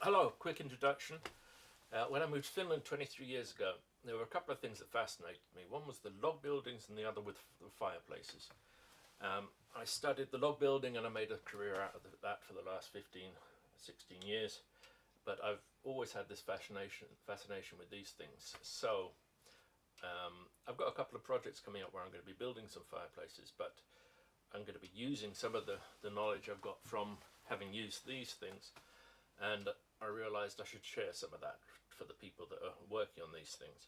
Hello, quick introduction. When I moved to Finland 23 years ago, there were a couple of things that fascinated me. One was the log buildings and the other with the fireplaces. I studied the log building and I made a career out of that for the last 15, 16 years. But I've always had this fascination with these things. So I've got a couple of projects coming up where I'm going to be building some fireplaces, but I'm going to be using some of the knowledge I've got from having used these things, and I realised I should share some of that for the people that are working on these things.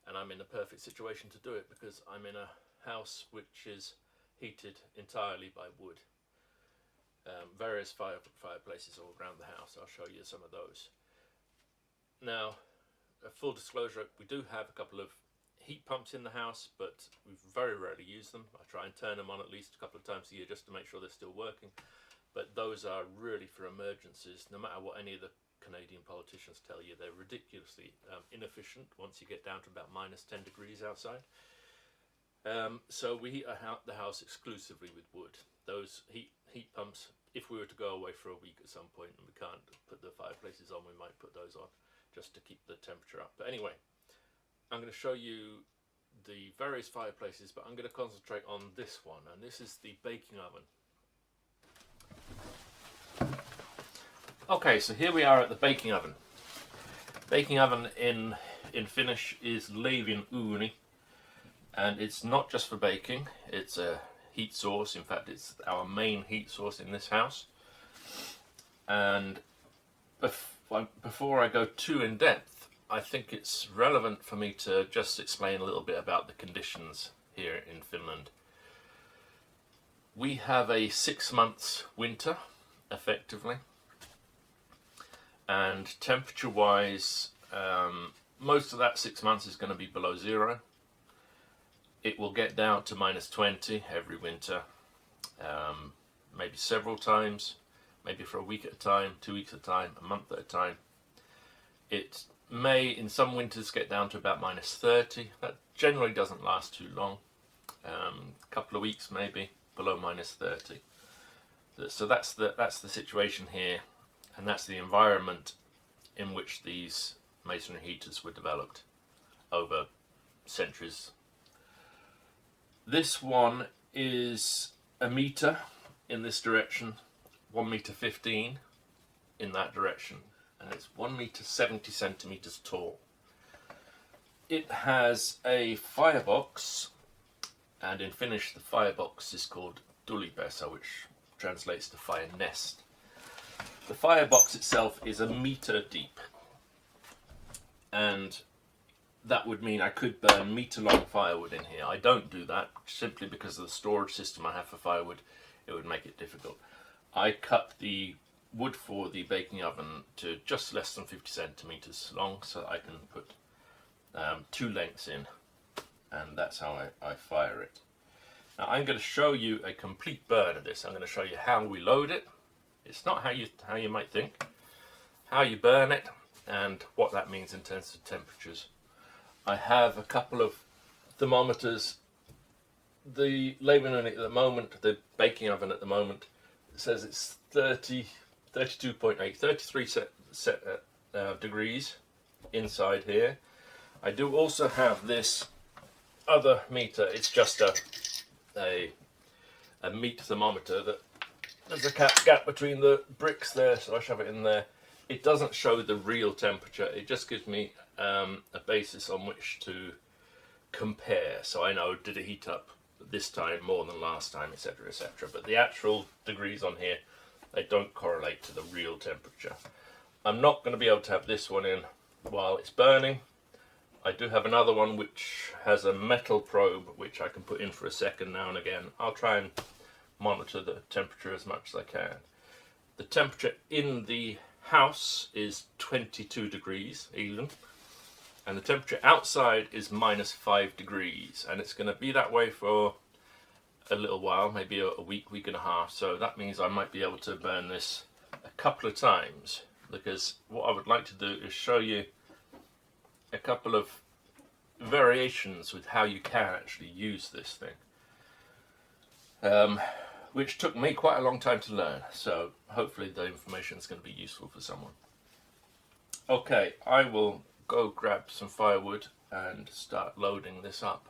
And I'm in a perfect situation to do it because I'm in a house which is heated entirely by wood. Various fireplaces all around the house. I'll show you some of those. Now, full disclosure, we do have a couple of heat pumps in the house, but we very rarely use them. I try and turn them on at least a couple of times a year just to make sure they're still working. But those are really for emergencies. No matter what any of the Canadian politicians tell you, they're ridiculously inefficient once you get down to about minus 10 degrees outside. So we heat the house exclusively with wood. Those heat pumps, if we were to go away for a week at some point and we can't put the fireplaces on, we might put those on just to keep the temperature up. But anyway, I'm going to show you the various fireplaces, but I'm going to concentrate on this one, and this is the baking oven. Okay, so here we are at the baking oven. Baking oven in Finnish is leivin uuni, and it's not just for baking, it's a heat source. In fact, it's our main heat source in this house. And before I go too in depth, I think it's relevant for me to just explain a little bit about the conditions here in Finland. We have a 6 months winter, effectively, and temperature wise, most of that 6 months is going to be below zero. It will get down to minus 20 every winter, maybe several times, maybe for a week at a time, 2 weeks at a time, a month at a time. It may in some winters get down to about minus 30. That generally doesn't last too long, a couple of weeks maybe below minus 30. So that's the situation here, and that's the environment in which these masonry heaters were developed over centuries. This one is a meter in this direction, 1.15 meters in that direction, and it's 1 meter 70 centimeters tall. It has a firebox, and in Finnish the firebox is called tulipesä, which translates to fire nest. The firebox itself is a meter deep, and that would mean I could burn meter-long firewood in here. I don't do that simply because of the storage system I have for firewood. It would make it difficult. I cut the wood for the baking oven to just less than 50 centimeters long, so I can put 2 lengths in, and that's how I fire it. Now I'm going to show you a complete burn of this. I'm going to show you how we load it. It's not how you might think, how you burn it, and what that means in terms of temperatures. I have a couple of thermometers. The leivin uuni at the moment, the baking oven at the moment, says it's 32.8, 33 degrees inside here. I do also have this other meter. It's just a meat thermometer that there's a gap between the bricks there, so I shove it in there. It doesn't show the real temperature. It just gives me a basis on which to compare, so I know, did it heat up this time more than last time, etc., etc. But the actual degrees on here, they don't correlate to the real temperature. I'm not going to be able to have this one in while it's burning. I do have another one which has a metal probe which I can put in for a second now and again. I'll try and monitor the temperature as much as I can. The temperature in the house is 22 degrees even, and the temperature outside is minus 5 degrees, and it's going to be that way for a little while, maybe a week, week and a half. So that means I might be able to burn this a couple of times, because what I would like to do is show you a couple of variations with how you can actually use this thing, which took me quite a long time to learn, so hopefully the information is going to be useful for someone. Okay, I will go grab some firewood and start loading this up.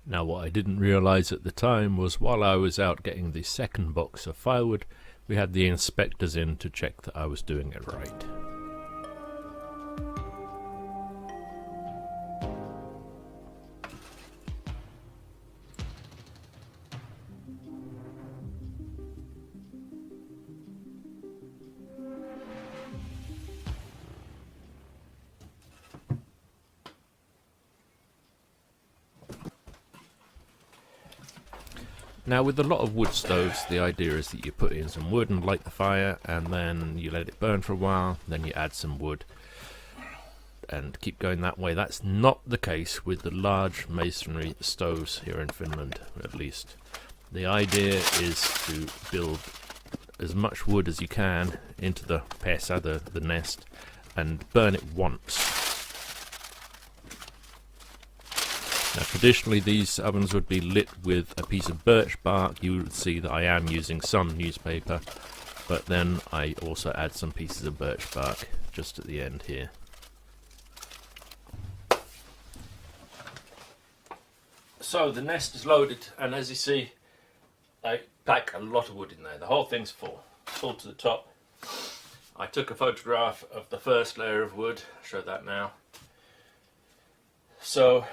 Now what I didn't realise at the time was while I was out getting the second box of firewood, we had the inspectors in to check that I was doing it right. Now with a lot of wood stoves, the idea is that you put in some wood and light the fire, and then you let it burn for a while, then you add some wood and keep going that way. That's not the case with the large masonry stoves here in Finland, at least. The idea is to build as much wood as you can into the pesa, the nest, and burn it once. Now traditionally these ovens would be lit with a piece of birch bark. You would see that I am using some newspaper, but then I also add some pieces of birch bark just at the end here. So the nest is loaded, and as you see, I pack a lot of wood in there. The whole thing's full to the top. I took a photograph of the first layer of wood, I'll show that now. So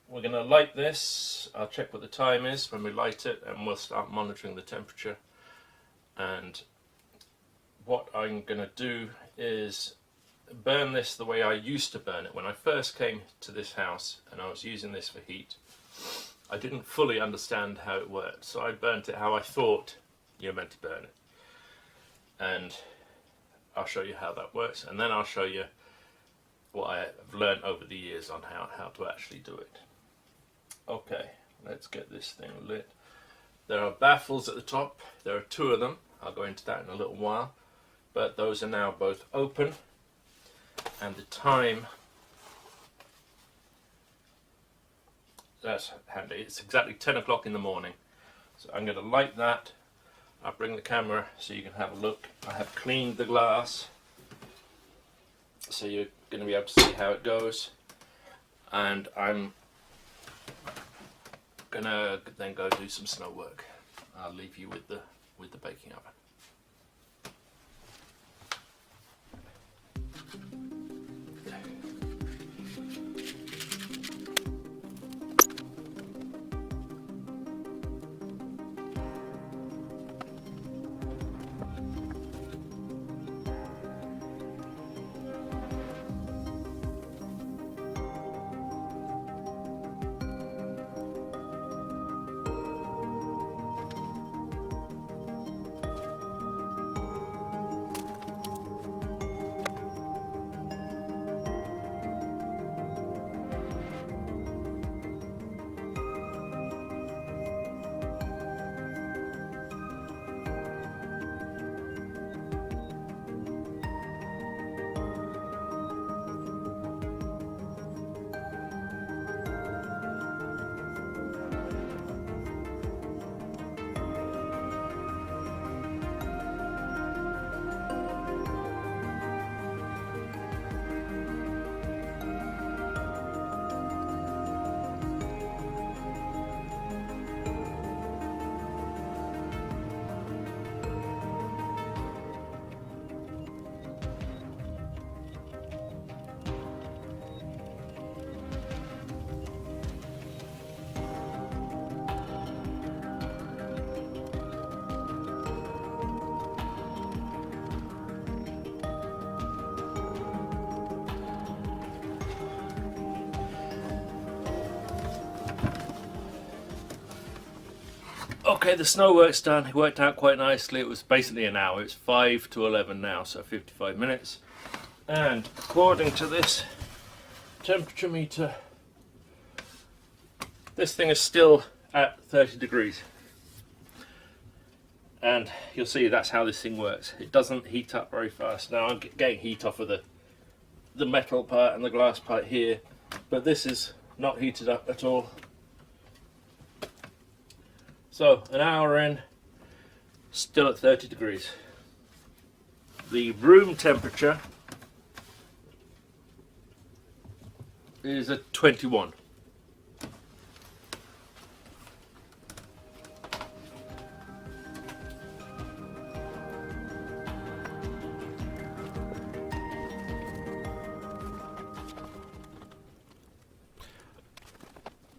we're going to light this. I'll check what the time is when we light it, and we'll start monitoring the temperature. And what I'm going to do is burn this the way I used to burn it. When I first came to this house and I was using this for heat, I didn't fully understand how it worked, so I burnt it how I thought you're meant to burn it. And I'll show you how that works, and then I'll show you what I have learned over the years on how to actually do it. Okay, let's get this thing lit. There are baffles at the top. There are two of them. I'll go into that in a little while. But those are now both open. And the time, that's handy. It's exactly 10 o'clock in the morning. So I'm going to light that. I'll bring the camera so you can have a look. I have cleaned the glass, so you're going to be able to see how it goes. And I'm going to then go do some snow work. I'll leave you with the baking oven. Okay, the snow work's done. It worked out quite nicely. It was basically an hour. It's 5 to 11 now, so 55 minutes. And according to this temperature meter, this thing is still at 30 degrees. and you'll see that's how this thing works. It doesn't heat up very fast. Now I'm getting heat off of the metal part and the glass part here, but this is not heated up at all. So an hour in, still at 30 degrees. The room temperature is at 21.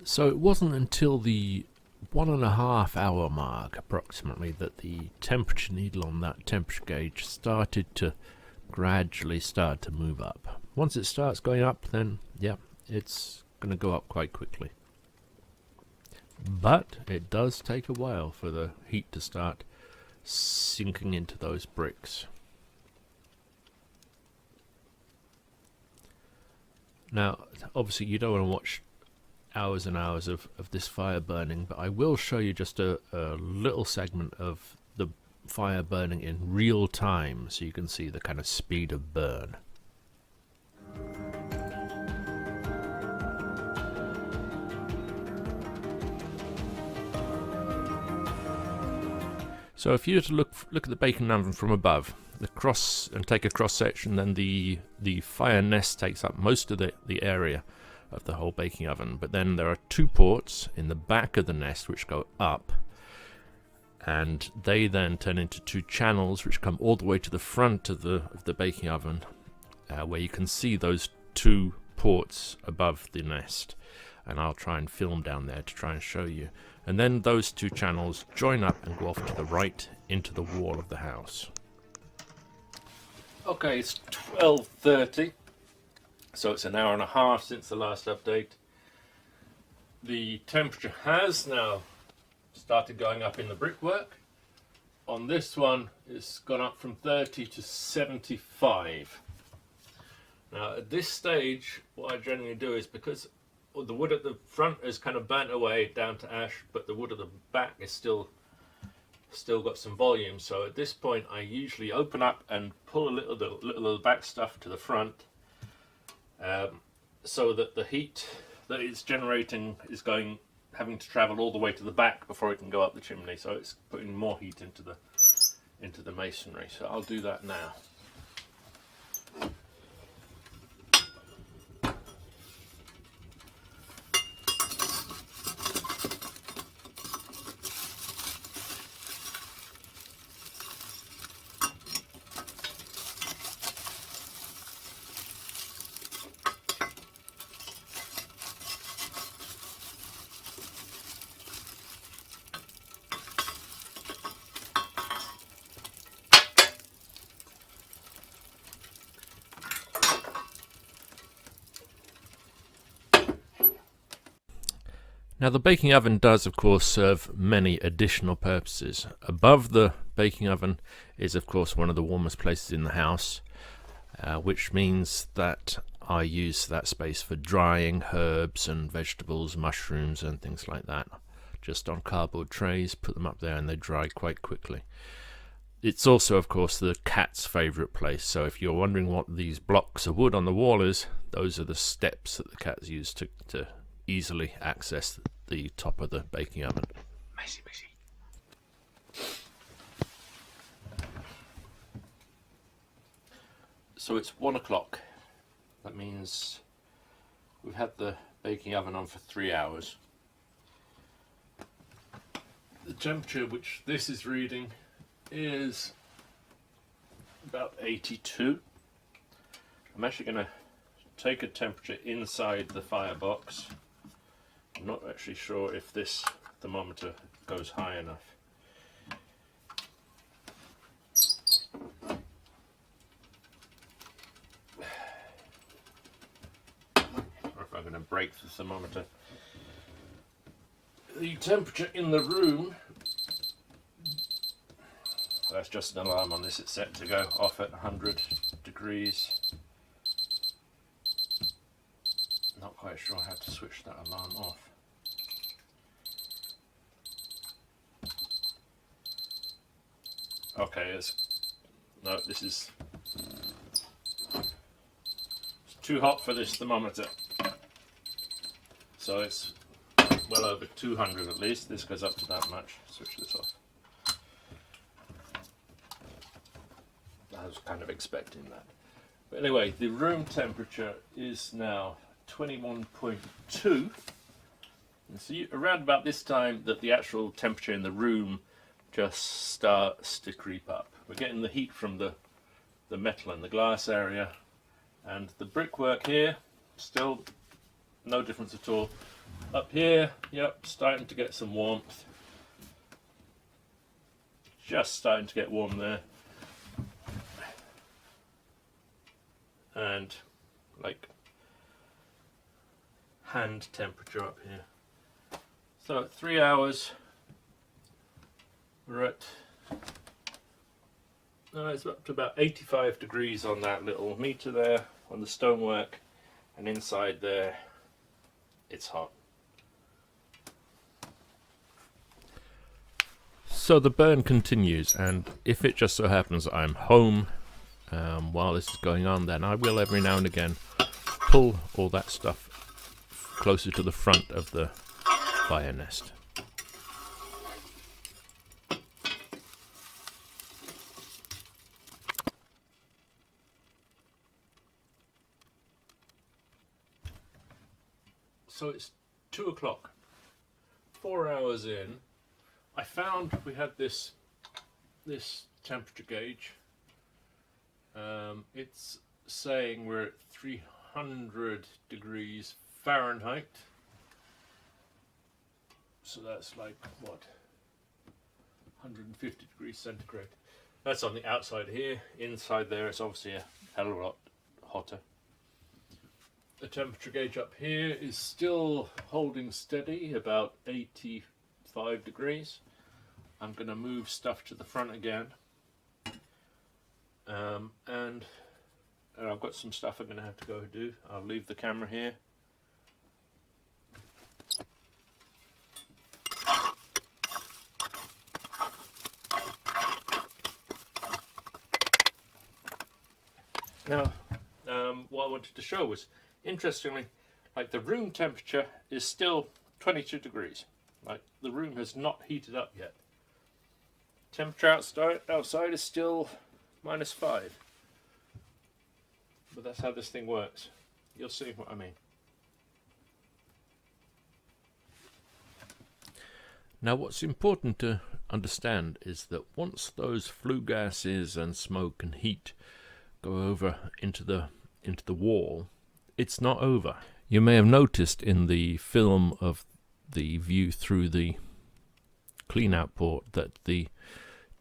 So it wasn't until the 1.5 hour mark approximately that the temperature needle on that temperature gauge started to gradually start to move up. Once it starts going up, then yeah, it's going to go up quite quickly. But it does take a while for the heat to start sinking into those bricks. Now, obviously you don't want to watch hours and hours of this fire burning, but I will show you just a little segment of the fire burning in real time so you can see the kind of speed of burn. So if you were to look at the baking oven from above, take a cross section, then the fire nest takes up most of the area of the whole baking oven, but then there are two ports in the back of the nest which go up, and they then turn into two channels which come all the way to the front of the baking oven, where you can see those two ports above the nest, and I'll try and film down there to try and show you. And then those two channels join up and go off to the right into the wall of the house. Okay, it's 12:30. So it's an hour and a half since the last update. The temperature has now started going up in the brickwork. On this one, it's gone up from 30 to 75. Now at this stage, what I generally do is, because the wood at the front is kind of burnt away down to ash, but the wood at the back is still got some volume. So at this point, I usually open up and pull a little of the back stuff to the front, so that the heat that it's generating is having to travel all the way to the back before it can go up the chimney. So it's putting more heat into the masonry. So I'll do that now. Now the baking oven does of course serve many additional purposes. Above the baking oven is of course one of the warmest places in the house, which means that I use that space for drying herbs and vegetables, mushrooms and things like that. Just on cardboard trays, put them up there and they dry quite quickly. It's also of course the cat's favourite place, so if you're wondering what these blocks of wood on the wall is, those are the steps that the cats use to easily access the top of the baking oven. Messy. So it's 1 o'clock. That means we've had the baking oven on for 3 hours. The temperature which this is reading is about 82. I'm actually going to take a temperature inside the firebox. I'm not actually sure if this thermometer goes high enough. Or if I'm going to break the thermometer. The temperature in the room, that's just an alarm on this, it's set to go off at 100 degrees. Not quite sure how to switch that alarm off. Okay, no, this is too hot for this thermometer. So it's well over 200 at least. This goes up to that much. Switch this off. I was kind of expecting that. But anyway, the room temperature is now 21.2. And so around about this time that the actual temperature in the room just starts to creep up. We're getting the heat from the metal and the glass area, and the brickwork here, still no difference at all. Up here, yep, starting to get some warmth. Just starting to get warm there. And like hand temperature up here. So at 3 hours, we're at, it's up to about 85 degrees on that little meter there, on the stonework, and inside there, it's hot. So the burn continues, and if it just so happens that I'm home while this is going on, then I will every now and again pull all that stuff closer to the front of the fire nest. So it's 2 o'clock, 4 hours in. I found we had this temperature gauge. It's saying we're at 300 degrees Fahrenheit. So that's like, what, 150 degrees centigrade. That's on the outside here. Inside there it's obviously a hell of a lot hotter. The temperature gauge up here is still holding steady, about 85 degrees. I'm going to move stuff to the front again. And I've got some stuff I'm going to have to go do. I'll leave the camera here. Now, what I wanted to show was, interestingly, like the room temperature is still 22 degrees. Like the room has not heated up yet. Temperature outside is still -5. But that's how this thing works. You'll see what I mean. Now what's important to understand is that once those flue gases and smoke and heat go over into the wall, it's not over. You may have noticed in the film of the view through the clean-out port that the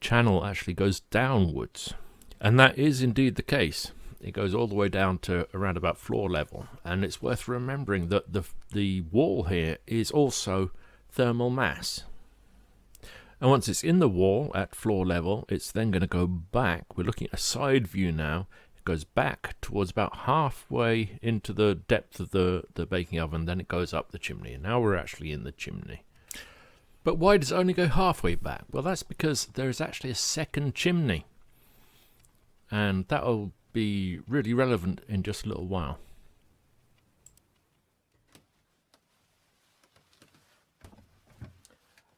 channel actually goes downwards, and that is indeed the case. It goes all the way down to around about floor level, and it's worth remembering that the wall here is also thermal mass. And once it's in the wall at floor level, it's then going to go back. We're looking at a side view now. It goes back towards about halfway into the depth of the baking oven, then it goes up the chimney, and now we're actually in the chimney. But why does it only go halfway back? Well, that's because there is actually a second chimney, and that'll be really relevant in just a little while.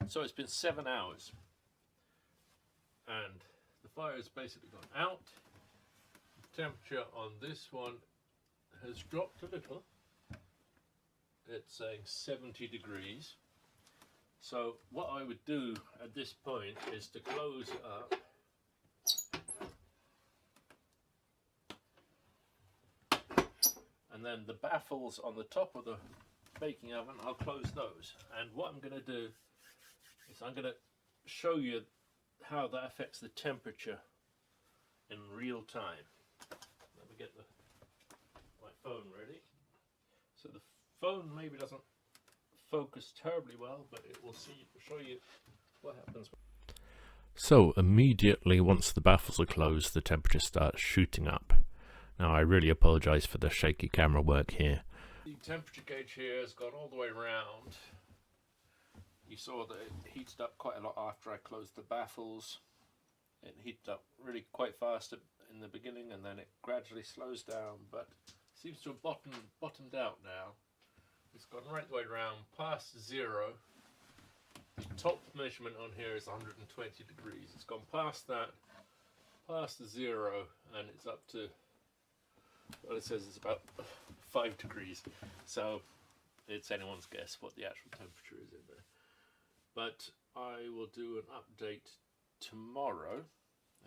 So it's been 7 hours, and the fire has basically gone out. The temperature on this one has dropped a little. It's saying 70 degrees. So what I would do at this point is to close it up. And then the baffles on the top of the baking oven, I'll close those. And what I'm going to do is I'm going to show you how that affects the temperature in real time. Let me get my phone ready. So the phone maybe doesn't focus terribly well, but it will show you what happens. So immediately once the baffles are closed, the temperature starts shooting up. Now I really apologise for the shaky camera work here. The temperature gauge here has gone all the way around. You saw that it heated up quite a lot after I closed the baffles. It heats up really quite fast in the beginning, and then it gradually slows down, but seems to have bottomed out now. It's gone right the way around past 0. The top measurement on here is 120 degrees. It's gone past that, past the 0, and it's up to, well, it says it's about 5 degrees. So it's anyone's guess what the actual temperature is in there. But I will do an update tomorrow.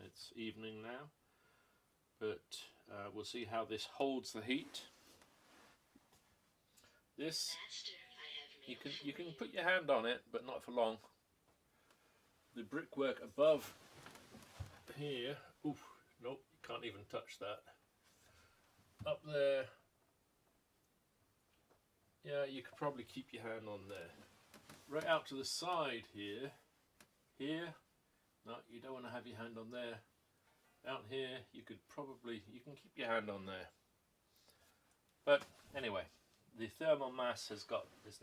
It's evening now, but we'll see how this holds the heat. This, you can put your hand on it, but not for long. The brickwork above here, oof, nope, you can't even touch that. Up there, yeah, you could probably keep your hand on there. Right out to the side here, no, you don't want to have your hand on there. Out here, you can keep your hand on there. But anyway, the thermal mass has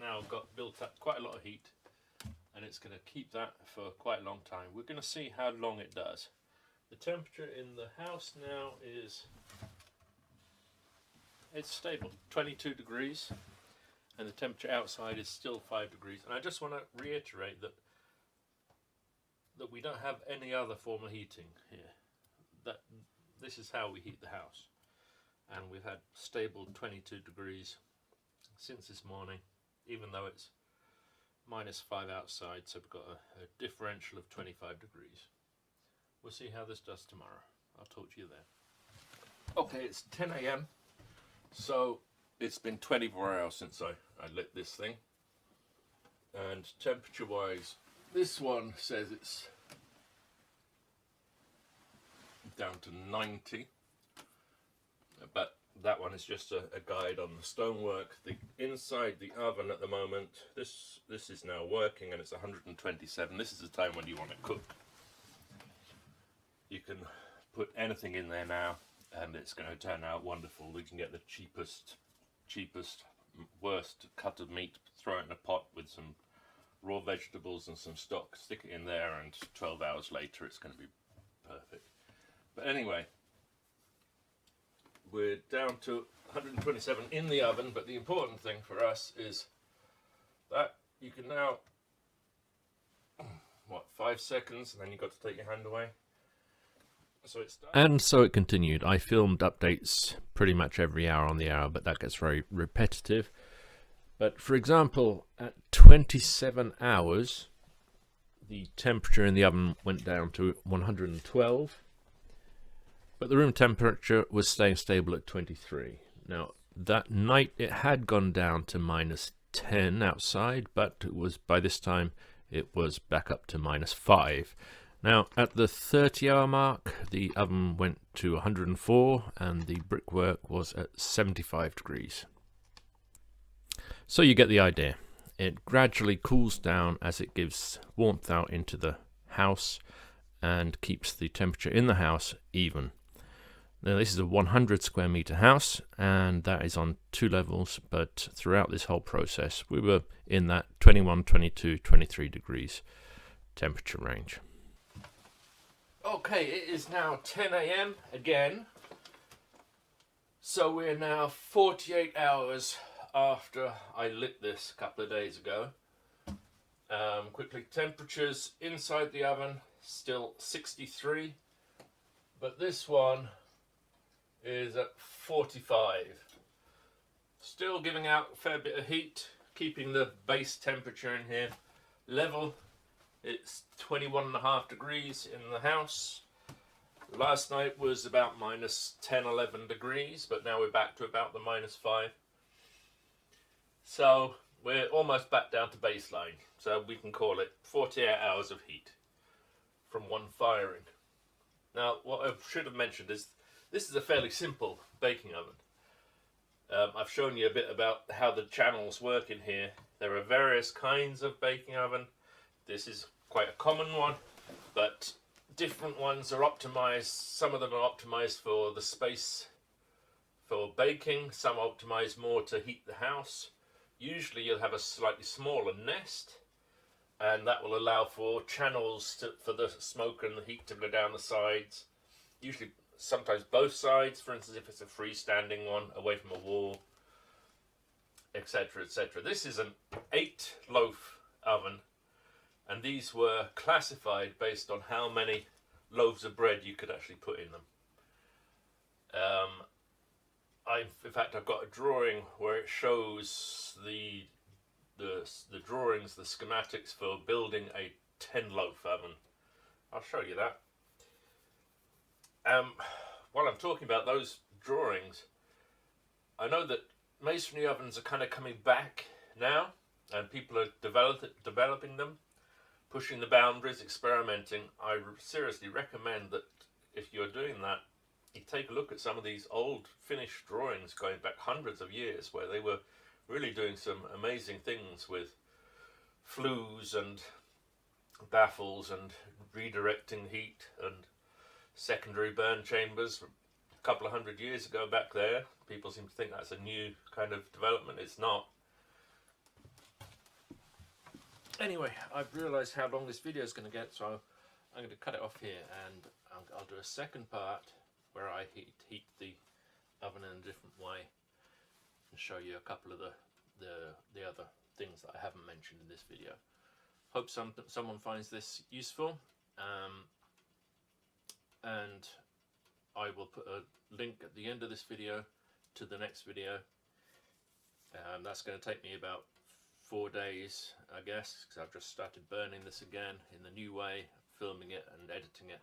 now got built up quite a lot of heat, and it's going to keep that for quite a long time. We're going to see how long it does. The temperature in the house now it's stable, 22 degrees, and the temperature outside is still 5 degrees. And I just want to reiterate that we don't have any other form of heating here. That this is how we heat the house, and we've had stable 22 degrees since this morning, even though it's -5 outside, so we've got a differential of 25 degrees. We'll see how this does tomorrow. I'll talk to you then. Okay, it's 10 a.m. so it's been 24 hours since I lit this thing, and temperature wise, this one says it's down to 90, but that one is just a guide on the stonework. The inside the oven at the moment, this is now working, and it's 127. This is the time when you want to cook. You can put anything in there now, and it's going to turn out wonderful. You can get the cheapest, worst cut of meat, throw it in a pot with some raw vegetables and some stock, stick it in there, and 12 hours later it's going to be perfect. But anyway, we're down to 127 in the oven, but the important thing for us is that you can now, 5 seconds, and then you've got to take your hand away. So it's done. And so it continued. I filmed updates pretty much every hour on the hour, but that gets very repetitive. But for example, at 27 hours, the temperature in the oven went down to 112, but the room temperature was staying stable at 23. Now, that night it had gone down to -10 outside, but it was, by this time it was back up to -5. Now, at the 30-hour mark, the oven went to 104, and the brickwork was at 75 degrees. So you get the idea. It gradually cools down as it gives warmth out into the house and keeps the temperature in the house even. Now, this is a 100 square meter house, and that is on 2 levels, but throughout this whole process we were in that 21, 22, 23 degrees temperature range. Okay, it is now 10 a.m. again, so we're now 48 hours after I lit this a couple of days ago. Quickly, temperatures inside the oven still 63, but this one is at 45. Still giving out a fair bit of heat, keeping the base temperature in here level. It's 21.5 degrees in the house. Last night was about -10, 11 degrees, but now we're back to about the -5. So we're almost back down to baseline. So we can call it 48 hours of heat from one firing. Now, what I should have mentioned is this is a fairly simple baking oven. I've shown you a bit about how the channels work in here. There are various kinds of baking oven. This is quite a common one, but different ones are optimized. Some of them are optimized for the space for baking, some are optimized more to heat the house. Usually you'll have a slightly smaller nest, and that will allow for channels for the smoke and the heat to go down the sides. Usually, sometimes both sides. For instance, if it's a freestanding one away from a wall, etc., etc. This is an 8-loaf oven, and these were classified based on how many loaves of bread you could actually put in them. In fact, I've got a drawing where it shows the drawings, the schematics for building a 10-loaf oven. I'll show you that. While I'm talking about those drawings, I know that masonry ovens are kind of coming back now, and people are developing them, pushing the boundaries, experimenting. I seriously recommend that if you're doing that, you take a look at some of these old Finnish drawings going back hundreds of years, where they were really doing some amazing things with flues and baffles and redirecting heat and secondary burn chambers. A couple of hundred years ago back there, people seem to think that's a new kind of development. It's not. Anyway, I've realised how long this video is going to get, so I'm going to cut it off here, and I'll do a second part where I heat the oven in a different way and show you a couple of the other things that I haven't mentioned in this video. Hope someone finds this useful, and I will put a link at the end of this video to the next video. That's going to take me about 4 days, I guess, because I've just started burning this again in the new way, filming it and editing it.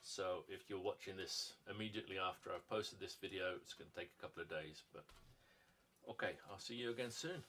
So if you're watching this immediately after I've posted this video, it's going to take a couple of days. But okay, I'll see you again soon.